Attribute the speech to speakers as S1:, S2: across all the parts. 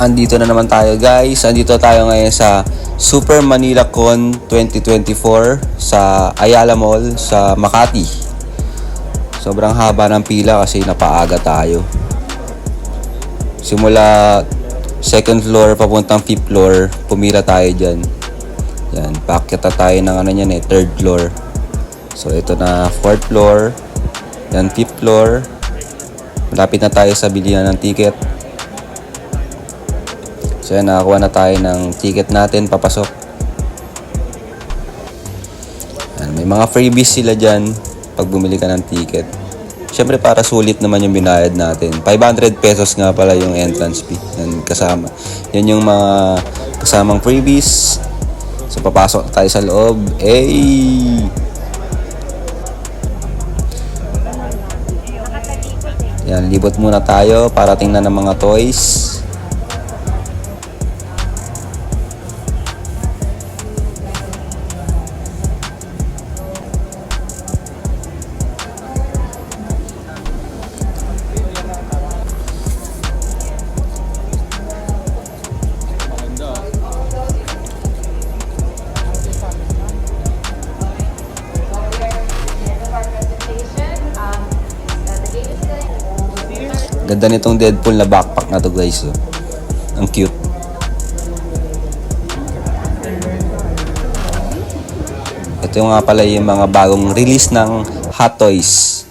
S1: Andito na naman tayo guys. Andito tayo ngayon sa Super Manila Con 2024 sa Ayala Mall sa Makati. Sobrang haba ng pila kasi napaaga tayo. Simula second floor papuntang fifth floor, pumila tayo dyan. Yan, paakyat na tayo ng third floor. So ito na fourth floor, yan fifth floor. Malapit na tayo sa bilihan ng ticket. So yan, nakakuha na tayo ng ticket natin, papasok. Yan, may mga freebies sila dyan pag bumili ka ng ticket. Siyempre para sulit naman yung binayad natin. 500 pesos nga pala yung entrance fee. Yan kasama. Yan yung mga kasamang freebies. So papasok tayo sa loob. Yan, libot muna tayo para tingnan ng mga toys. Ganda nitong Deadpool na backpack na to guys. Oh. Ang cute. Ito nga pala yung mga bagong release ng Hot Toys.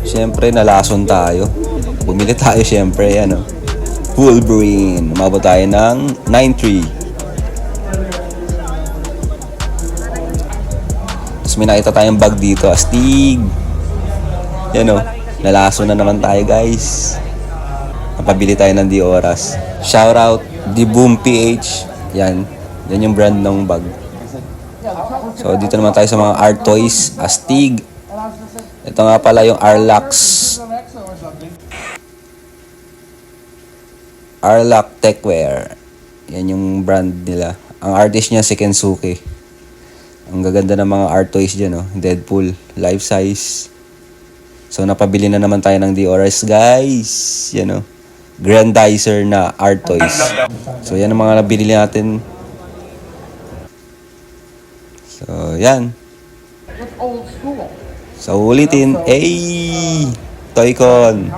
S1: Siyempre nalason tayo. Bumili tayo siyempre. Ano? Wolverine. Umabot tayo ng 9.3. Tapos may nakita tayong bag dito. Astig. Yan o. Nalaso na naman tayo guys. Napabili tayo ng di oras. Shoutout The Boom PH. Yan. Yan yung brand ng bag. So dito naman tayo sa mga art toys. Astig. Ito nga pala yung Arlax. Arlac Techwear. Yan yung brand nila. Ang artist niya si Kensuke. Ang gaganda ng mga art toys dyan, oh. Deadpool, life size. So napabili na naman tayo ng DRS guys. Yan, oh. Grandizer na art toys. So yan ang mga nabili natin. So yan. So ulitin, Toycon.